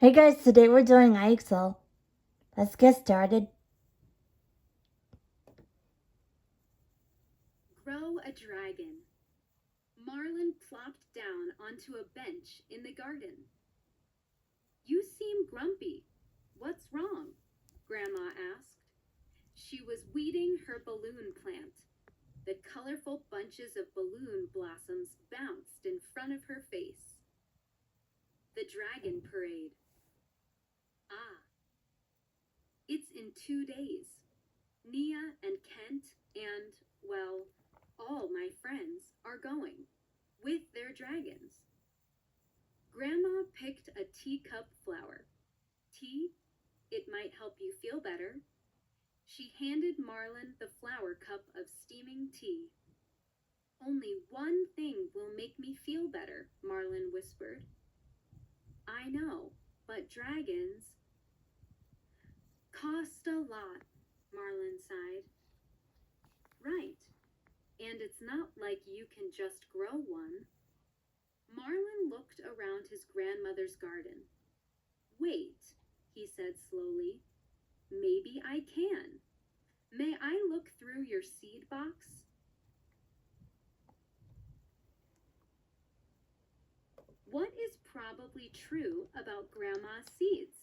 Hey guys, today we're doing IXL. Let's get started. Grow a dragon. Marlin plopped down onto a bench in the garden. You seem grumpy. What's wrong? Grandma asked. She was weeding her balloon plant. The colorful bunches of balloon blossoms bounced in front of her face. The dragon parade. Ah, it's in 2 days. Nia and Kent and, well, all my friends are going, with their dragons. Grandma picked a teacup flower. Tea? It might help you feel better. She handed Marlin the flower cup of steaming tea. Only one thing will make me feel better, Marlin whispered. I know, but dragons cost a lot, Marlin sighed. Right, and it's not like you can just grow one. Marlin looked around his grandmother's garden. Wait, he said slowly. Maybe I can. May I look through your seed box? What is probably true about Grandma's seeds?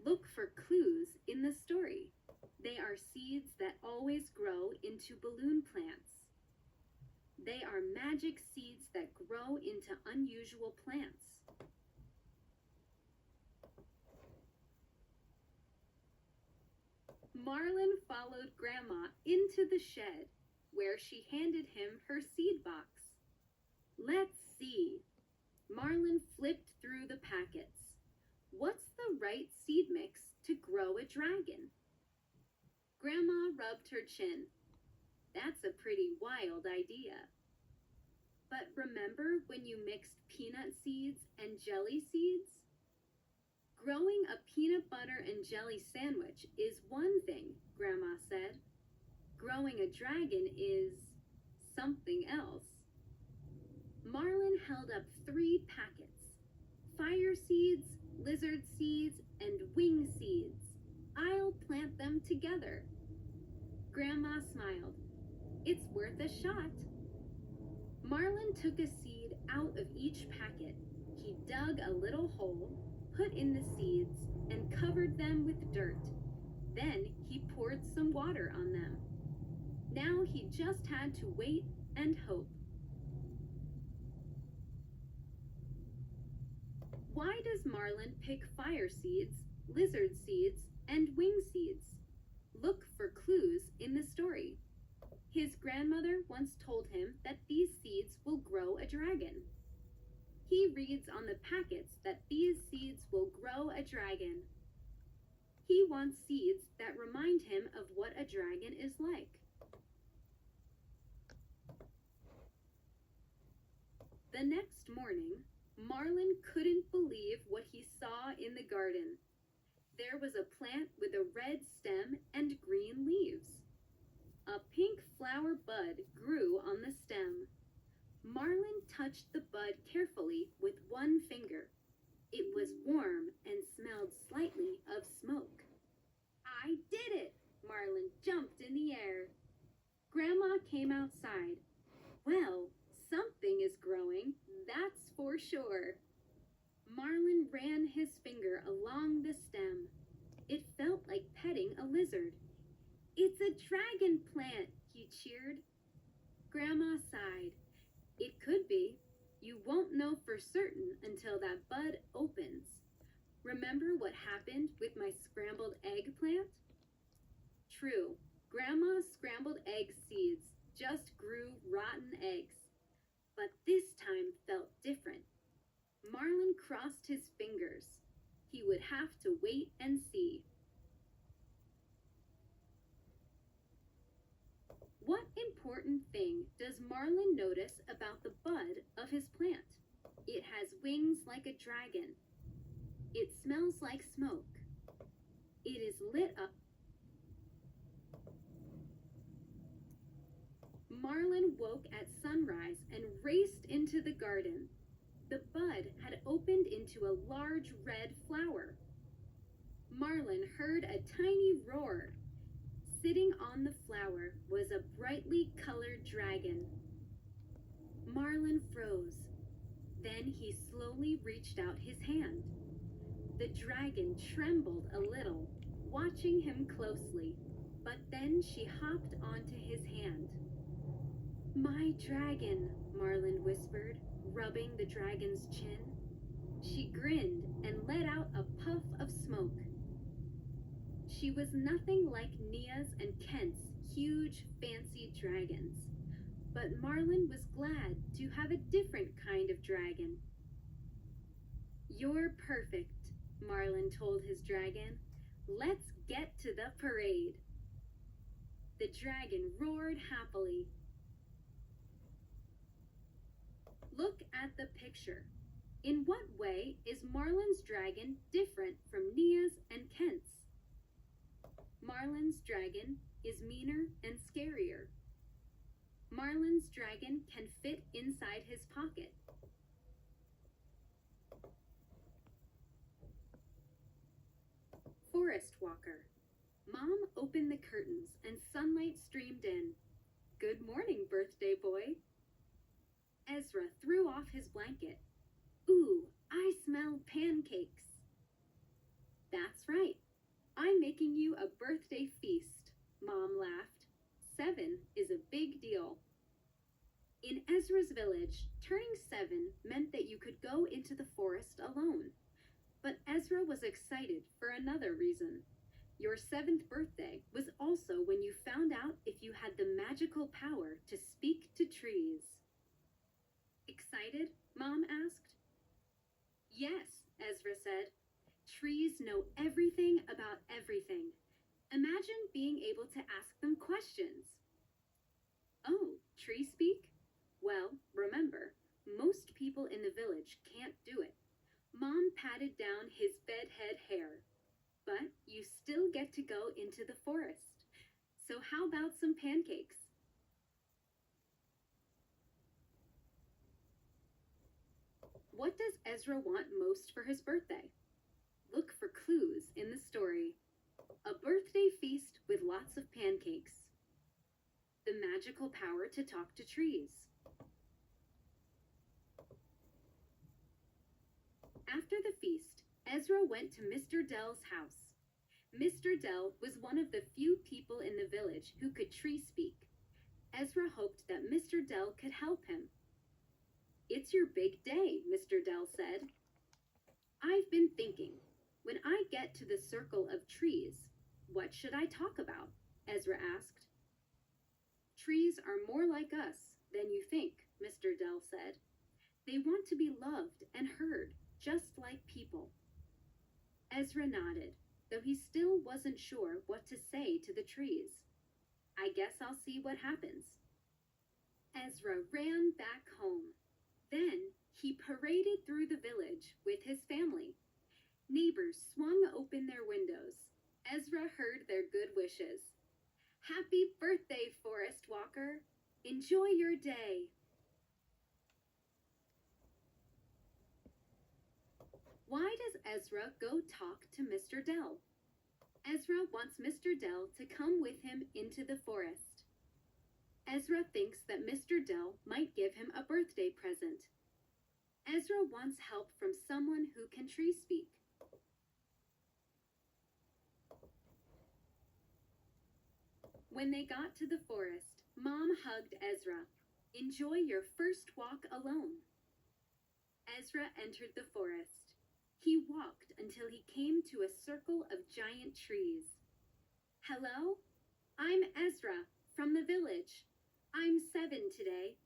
Look for clues in the story. They are seeds that always grow into balloon plants. They are magic seeds that grow into unusual plants. Marlin followed Grandma into the shed, where she handed him her seed box. Let's see. Marlin flipped through the packets. What's the right seed mix to grow a dragon? Grandma rubbed her chin. That's a pretty wild idea. But remember when you mixed peanut seeds and jelly seeds? Growing a peanut butter and jelly sandwich is one thing, Grandma said. Growing a dragon is something else. Marlin held up 3 packets. Fire seeds, lizard seeds, and wing seeds. I'll plant them together. Grandma smiled. It's worth a shot. Marlin took a seed out of each packet. He dug a little hole, put in the seeds, and covered them with dirt. Then he poured some water on them. Now he just had to wait and hope. Why does Marlin pick fire seeds, lizard seeds, and wing seeds? Look for clues in the story. His grandmother once told him that these seeds will grow a dragon. He reads on the packets that these seeds will grow a dragon. He wants seeds that remind him of what a dragon is like. The next morning, Marlin couldn't believe what he saw in the garden. There was a plant with a red stem and green leaves. A pink flower bud grew on the stem. Marlin touched the bud carefully with one finger. It was warm and smelled slightly of smoke. I did it! Marlin jumped in the air. Grandma came outside. Well, something is growing, that's for sure. Marlin ran his finger along the stem. It felt like petting a lizard. It's a dragon plant, he cheered. Grandma sighed. It could be. You won't know for certain until that bud opens. Remember what happened with my scrambled egg plant? True. Grandma's scrambled egg seeds just grew rotten eggs. But this time felt different. Marlin crossed his fingers. He would have to wait and see. What important thing does Marlin notice about the bud of his plant? It has wings like a dragon. It smells like smoke. It is lit up. Marlin woke at sunrise and raced into the garden. The bud had opened into a large red flower. Marlin heard a tiny roar. Sitting on the flower was a brightly colored dragon. Marlin froze. Then he slowly reached out his hand. The dragon trembled a little, watching him closely, but then she hopped onto his hand. "My dragon," Marlin whispered, rubbing the dragon's chin. She grinned and let out a puff of smoke. She was nothing like Nia's and Kent's huge, fancy dragons, but Marlin was glad to have a different kind of dragon. "You're perfect," Marlin told his dragon. "Let's get to the parade." The dragon roared happily. Look at the picture. In what way is Marlin's dragon different from Nia's and Kent's? Marlin's dragon is meaner and scarier. Marlin's dragon can fit inside his pocket. Forest Walker. Mom opened the curtains and sunlight streamed in. "Good morning, birthday boy." Ezra threw off his blanket. "Ooh, I smell pancakes." "That's right. I'm making you a birthday feast," Mom laughed. 7 is a big deal. In Ezra's village, turning 7 meant that you could go into the forest alone. But Ezra was excited for another reason. Your 7th birthday was also when you found out if you had the magical power to speak to trees. "Excited?" Mom asked. "Yes," Ezra said. "Trees know everything about everything. Imagine being able to ask them questions." "Oh, trees speak?" "Well, remember, most people in the village can't do it." Mom patted down his bedhead hair. "But you still get to go into the forest. So how about some pancakes?" What does Ezra want most for his birthday? Look for clues in the story. A birthday feast with lots of pancakes. The magical power to talk to trees. After the feast, Ezra went to Mr. Dell's house. Mr. Dell was one of the few people in the village who could tree speak. Ezra hoped that Mr. Dell could help him. "It's your big day," Mr. Dell said. "I've been thinking, when I get to the circle of trees, what should I talk about?" Ezra asked. "Trees are more like us than you think," Mr. Dell said. "They want to be loved and heard, just like people." Ezra nodded, though he still wasn't sure what to say to the trees. "I guess I'll see what happens." Ezra ran back home. Then he paraded through the village with his family. Neighbors swung open their windows. Ezra heard their good wishes. "Happy birthday, Forest Walker! Enjoy your day!" Why does Ezra go talk to Mr. Dell? Ezra wants Mr. Dell to come with him into the forest. Ezra thinks that Mr. Dell might give him a birthday present. Ezra wants help from someone who can tree speak. When they got to the forest, Mom hugged Ezra. "Enjoy your first walk alone." Ezra entered the forest. He walked until he came to a circle of giant trees. "Hello? I'm Ezra, from the village. I'm 7 today,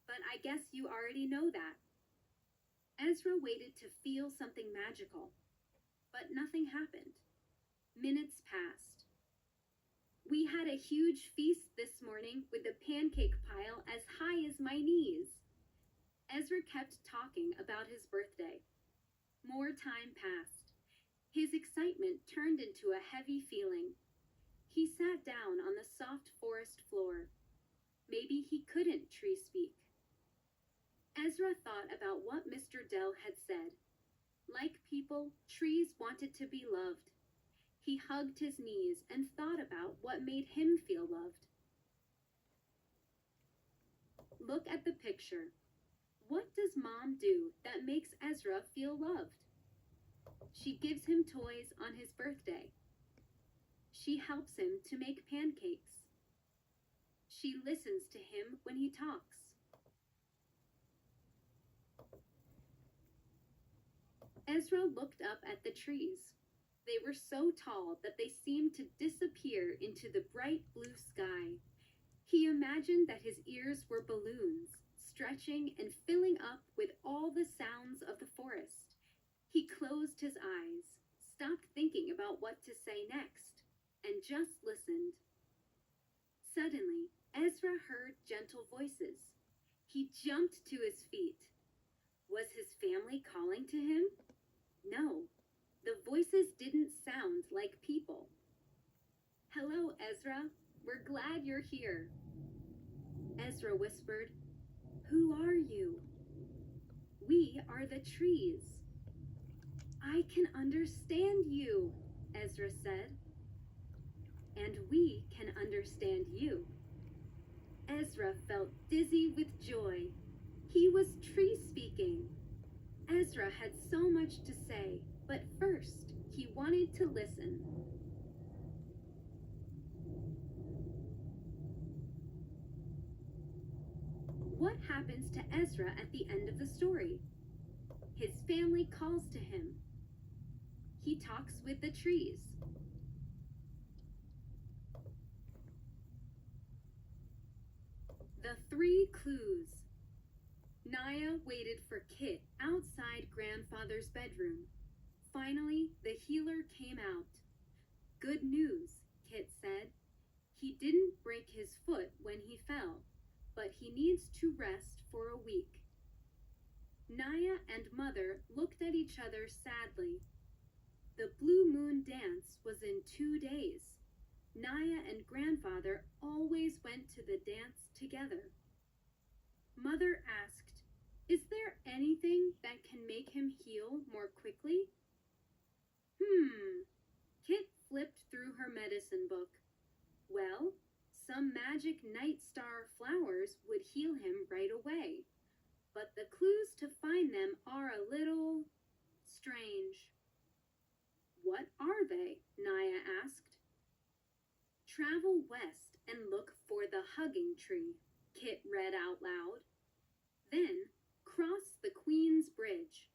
but I guess you already know that." Ezra waited to feel something magical, but nothing happened. Minutes passed. "We had a huge feast this morning with a pancake pile as high as my knees." Ezra kept talking about his birthday. More time passed. His excitement turned into a heavy feeling. He sat down on the soft forest floor. Maybe he couldn't tree speak. Ezra thought about what Mr. Dell had said. Like people, trees wanted to be loved. He hugged his knees and thought about what made him feel loved. Look at the picture. What does Mom do that makes Ezra feel loved? She gives him toys on his birthday. She helps him to make pancakes. She listens to him when he talks. Ezra looked up at the trees. They were so tall that they seemed to disappear into the bright blue sky. He imagined that his ears were balloons, stretching and filling up with all the sounds of the forest. He closed his eyes, stopped thinking about what to say next, and just listened. Suddenly, Ezra heard gentle voices. He jumped to his feet. Was his family calling to him? No, the voices didn't sound like people. Hello, Ezra. We're glad you're here. Ezra whispered, Who are you? We are the trees. I can understand you, Ezra said. And we can understand you. Ezra felt dizzy with joy. He was tree speaking. Ezra had so much to say, but first he wanted to listen. What happens to Ezra at the end of the story? His family calls to him. He talks with the trees. The three clues. Naya waited for Kit outside Grandfather's bedroom. Finally, the healer came out. Good news, Kit said. He didn't break his foot when he fell, but he needs to rest for a week. Naya and Mother looked at each other sadly. The Blue Moon dance was in 2 days. Naya and Grandfather always went to the dance together. Mother asked, Is there anything that can make him heal more quickly? Kit flipped through her medicine book. Well, some magic night star flowers would heal him right away, but the clues to find them are a little strange. What are they? Naya asked. Travel west and look for the hugging tree, Kit read out loud. Then, cross the Queen's Bridge.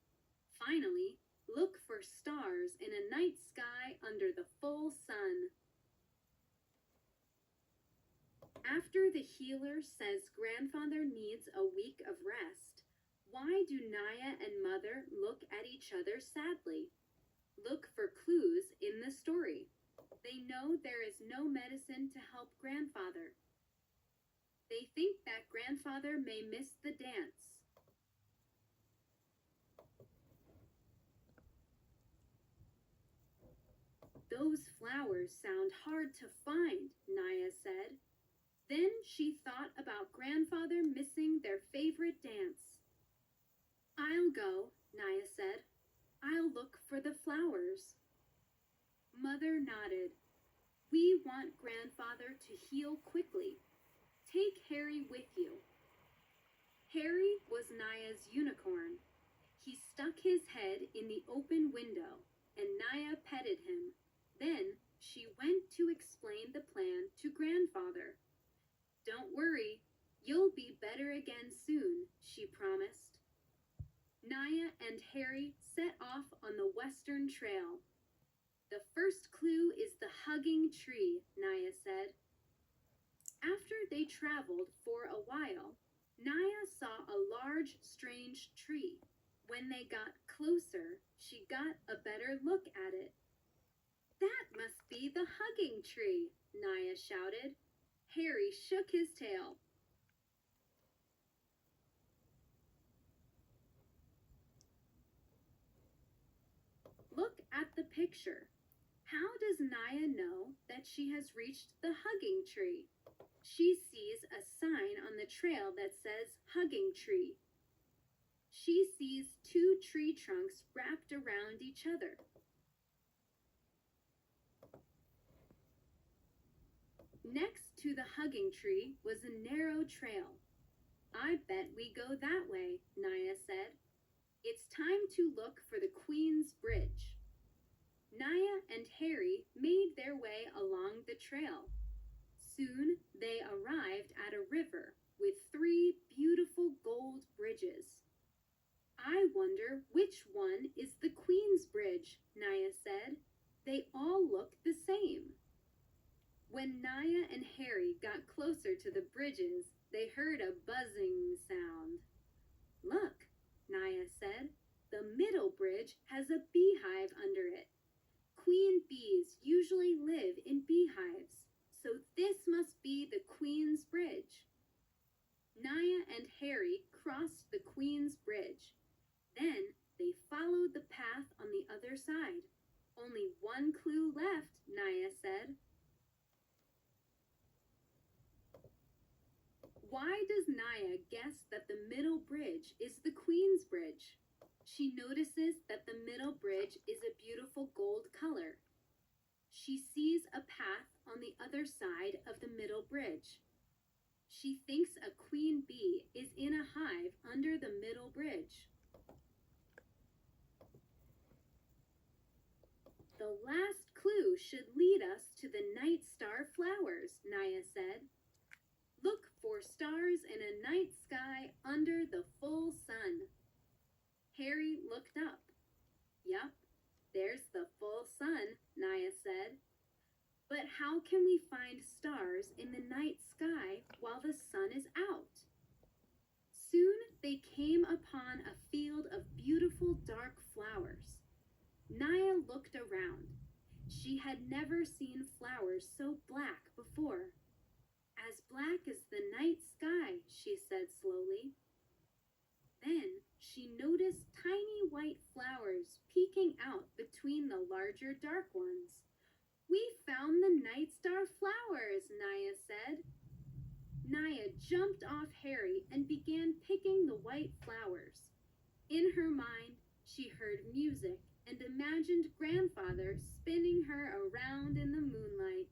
Finally, look for stars in a night sky under the full sun. After the healer says Grandfather needs a week of rest, why do Naya and Mother look at each other sadly? Look for clues in the story. They know there is no medicine to help Grandfather. They think that Grandfather may miss the dance. Those flowers sound hard to find, Naya said. Then she thought about Grandfather missing their favorite dance. I'll go, Naya said. I'll look for the flowers. Mother nodded. We want Grandfather to heal quickly. Take Harry with you. Harry was Naya's unicorn. He stuck his head in the open window, and Naya petted him. Then she went to explain the plan to Grandfather. Don't worry, you'll be better again soon, she promised. Naya and Harry set off on the western trail. The first clue is the hugging tree, Naya said. After they traveled for a while, Naya saw a large, strange tree. When they got closer, she got a better look at it. That must be the hugging tree, Naya shouted. Harry shook his tail. Look at the picture. How does Naya know that she has reached the hugging tree? She sees a sign on the trail that says hugging tree. She sees two tree trunks wrapped around each other. Next to the hugging tree was a narrow trail. I bet we go that way, Naya said. It's time to look for the Queen's Bridge. Naya and Harry made their way along the trail. Soon they arrived at a river with 3 beautiful gold bridges. I wonder which one is the Queen's Bridge, Naya said. They all look the same. When Naya and Harry got closer to the bridges, they heard a buzzing sound. Look, Naya said, the middle bridge has a beehive under it. Queen bees usually live in beehives, so this must be the Queen's Bridge. Naya and Harry crossed the Queen's Bridge. Then they followed the path on the other side. Only one clue left, Naya said. Why does Naya guess that the middle bridge is the Queen's Bridge? She notices that the middle bridge is a beautiful gold color. She sees a path on the other side of the middle bridge. She thinks a queen bee is in a hive under the middle bridge. The last clue should lead us to the night star flowers, Naya said. Look for stars in a night sky under the full sun. Harry looked up. Yup, there's the full sun, Naya said. But how can we find stars in the night sky while the sun is out? Soon they came upon a field of beautiful dark flowers. Naya looked around. She had never seen flowers so black before. As black as the night sky, she said slowly. Then she noticed tiny white flowers peeking out between the larger dark ones. We found the night star flowers, Naya said. Naya jumped off Harry and began picking the white flowers. In her mind, she heard music and imagined grandfather spinning her around in the moonlight.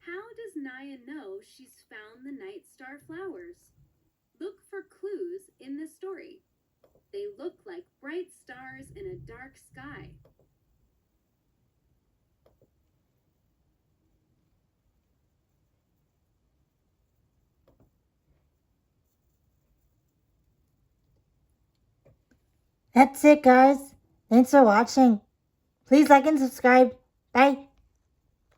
How does Naya know she's found the night star flowers? Look for clues in the story. They look like bright stars in a dark sky. That's it, guys. Thanks for watching. Please like and subscribe. Bye.